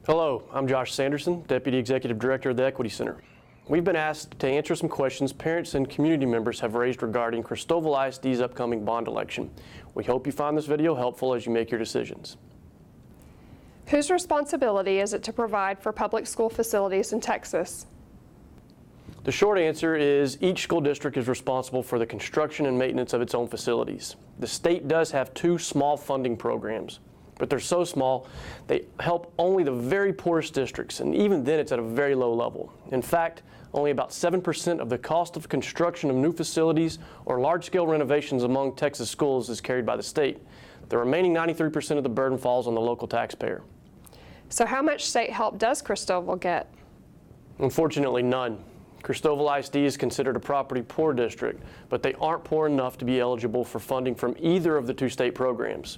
Hello, I'm Josh Sanderson, Deputy Executive Director of the Equity Center. We've been asked to answer some questions parents and community members have raised regarding Christoval ISD's upcoming bond election. We hope you find this video helpful as you make your decisions. Whose responsibility is it to provide for public school facilities in Texas? The short answer is each school district is responsible for the construction and maintenance of its own facilities. The state does have two small funding programs, but they're so small they help only the very poorest districts, and even then it's at a very low level. In fact, only about 7% of the cost of construction of new facilities or large-scale renovations among Texas schools is carried by the state. The remaining 93% of the burden falls on the local taxpayer. So how much state help does Christoval get? Unfortunately, none. Christoval ISD is considered a property poor district, but they aren't poor enough to be eligible for funding from either of the two state programs.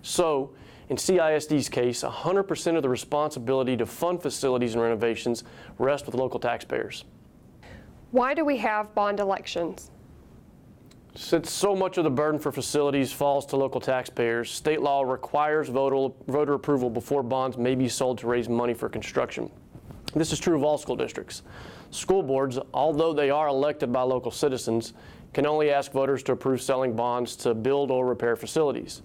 So, in CISD's case, 100% of the responsibility to fund facilities and renovations rests with local taxpayers. Why do we have bond elections? Since so much of the burden for facilities falls to local taxpayers, state law requires voter approval before bonds may be sold to raise money for construction. This is true of all school districts. School boards, although they are elected by local citizens, can only ask voters to approve selling bonds to build or repair facilities.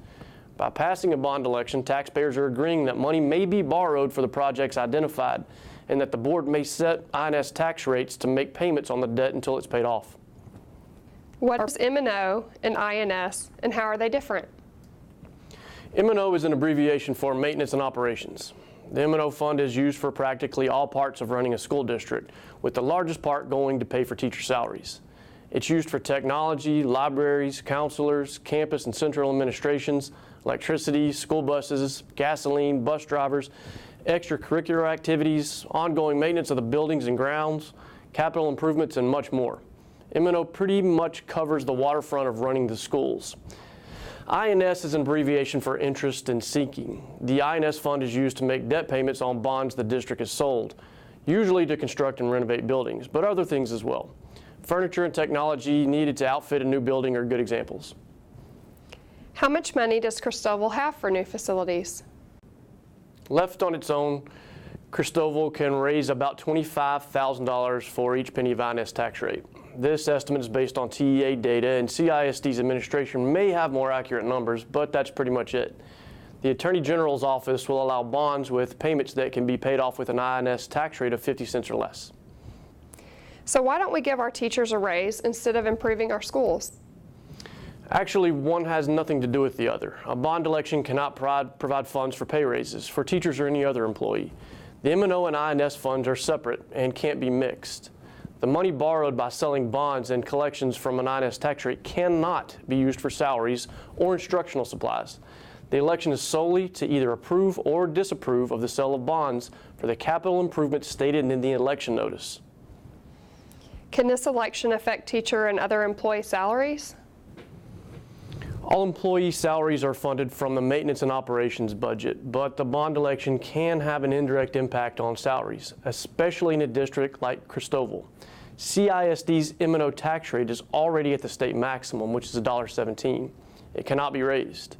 By passing a bond election, taxpayers are agreeing that money may be borrowed for the projects identified and that the board may set INS tax rates to make payments on the debt until it's paid off. What is M&O and INS, and how are they different? M&O is an abbreviation for Maintenance and Operations. The M&O fund is used for practically all parts of running a school district, with the largest part going to pay for teacher salaries. It's used for technology, libraries, counselors, campus and central administrations, electricity, school buses, gasoline, bus drivers, extracurricular activities, ongoing maintenance of the buildings and grounds, capital improvements, and much more. M&O pretty much covers the waterfront of running the schools. INS is an abbreviation for interest and sinking. The INS fund is used to make debt payments on bonds the district has sold, usually to construct and renovate buildings, but other things as well. Furniture and technology needed to outfit a new building are good examples. How much money does Christoval have for new facilities? Left on its own, Christoval can raise about $25,000 for each penny of INS tax rate. This estimate is based on TEA data, and CISD's administration may have more accurate numbers, but that's pretty much it. The Attorney General's office will allow bonds with payments that can be paid off with an INS tax rate of 50 cents or less. So why don't we give our teachers a raise instead of improving our schools? Actually, one has nothing to do with the other. A bond election cannot provide funds for pay raises for teachers or any other employee. The M&O and INS funds are separate and can't be mixed. The money borrowed by selling bonds and collections from an INS tax rate cannot be used for salaries or instructional supplies. The election is solely to either approve or disapprove of the sale of bonds for the capital improvements stated in the election notice. Can this election affect teacher and other employee salaries? All employee salaries are funded from the maintenance and operations budget, but the bond election can have an indirect impact on salaries, especially in a district like Christoval. CISD's M&O tax rate is already at the state maximum, which is $1.17. It cannot be raised.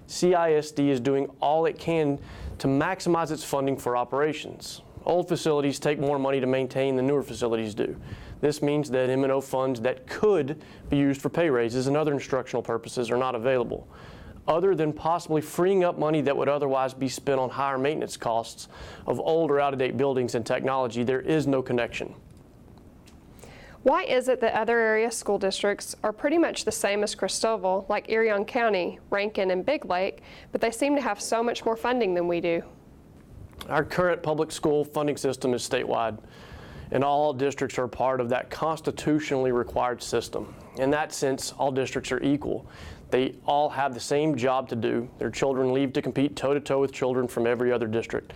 CISD is doing all it can to maximize its funding for operations. Old facilities take more money to maintain than newer facilities do. This means that M&O funds that could be used for pay raises and other instructional purposes are not available, other than possibly freeing up money that would otherwise be spent on higher maintenance costs of old or out-of-date buildings and technology. There is no connection. Why is it that other area school districts are pretty much the same as Christoval, like Erie County, Rankin, and Big Lake, but they seem to have so much more funding than we do? Our current public school funding system is statewide, and all districts are part of that constitutionally required system. In that sense, all districts are equal. They all have the same job to do. Their children leave to compete toe-to-toe with children from every other district.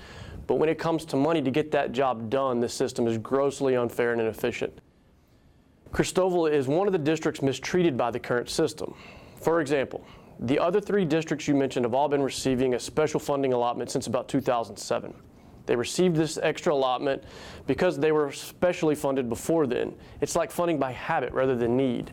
But when it comes to money to get that job done, the system is grossly unfair and inefficient. Christoval is one of the districts mistreated by the current system. For example, the other three districts you mentioned have all been receiving a special funding allotment since about 2007. They received this extra allotment because they were specially funded before then. It's like funding by habit rather than need.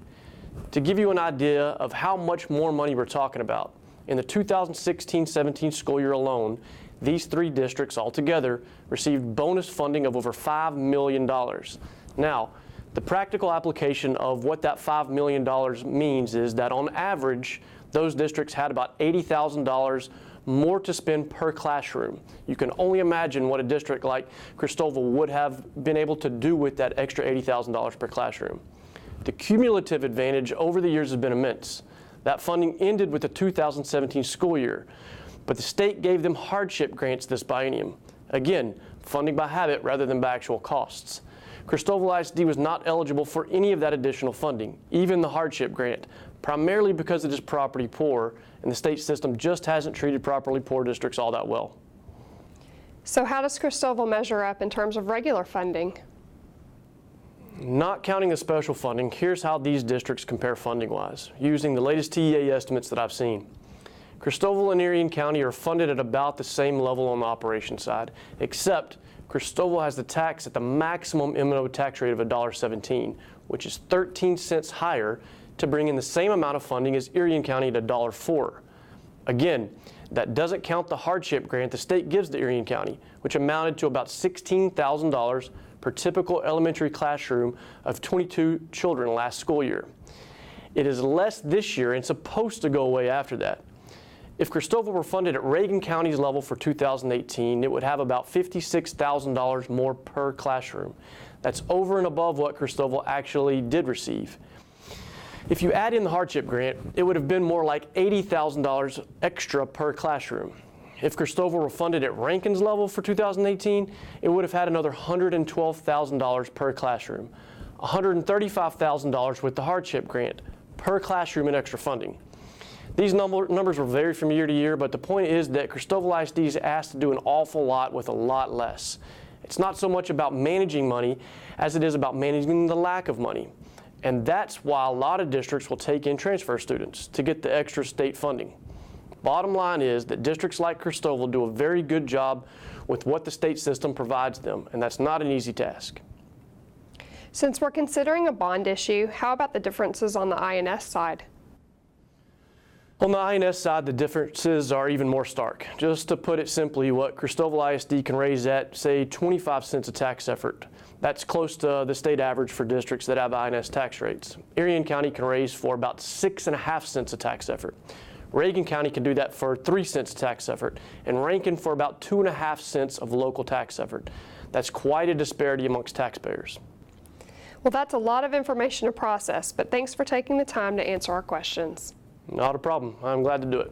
To give you an idea of how much more money we're talking about, in the 2016-17 school year alone, These three districts altogether received bonus funding of over $5 million. Now, the practical application of what that $5 million means is that on average, those districts had about $80,000 more to spend per classroom. You can only imagine what a district like Christoval would have been able to do with that extra $80,000 per classroom. The cumulative advantage over the years has been immense. That funding ended with the 2017 school year, but the state gave them hardship grants this biennium. Again, funding by habit rather than by actual costs. Christoval ISD was not eligible for any of that additional funding, even the hardship grant, primarily because it is property poor, and the state system just hasn't treated properly poor districts all that well. So how does Christoval measure up in terms of regular funding? Not counting the special funding, here's how these districts compare funding-wise, using the latest TEA estimates that I've seen. Christoval and Irion County are funded at about the same level on the operations side, except Christoval has the tax at the maximum M&O tax rate of $1.17, which is 13 cents higher to bring in the same amount of funding as Irion County at $1.04. Again, that doesn't count the hardship grant the state gives to Irion County, which amounted to about $16,000 per typical elementary classroom of 22 children last school year. It is less this year and supposed to go away after that. If Christoval were funded at Reagan County's level for 2018, it would have about $56,000 more per classroom. That's over and above what Christoval actually did receive. If you add in the hardship grant, it would have been more like $80,000 extra per classroom. If Christoval were funded at Rankin's level for 2018, it would have had another $112,000 per classroom, $135,000 with the hardship grant per classroom in extra funding. These numbers will vary from year to year, but the point is that Christoval ISD is asked to do an awful lot with a lot less. It's not so much about managing money as it is about managing the lack of money. And that's why a lot of districts will take in transfer students to get the extra state funding. Bottom line is that districts like Christoval do a very good job with what the state system provides them, and that's not an easy task. Since we're considering a bond issue, how about the differences on the INS side? On the INS side, the differences are even more stark. Just to put it simply, what Christoval ISD can raise at, say, 25 cents a tax effort. That's close to the state average for districts that have INS tax rates. Irion County can raise for about 6.5 cents a tax effort. Reagan County can do that for 3 cents a tax effort, and Rankin for about 2.5 cents of local tax effort. That's quite a disparity amongst taxpayers. Well, that's a lot of information to process, but thanks for taking the time to answer our questions. Not a problem. I'm glad to do it.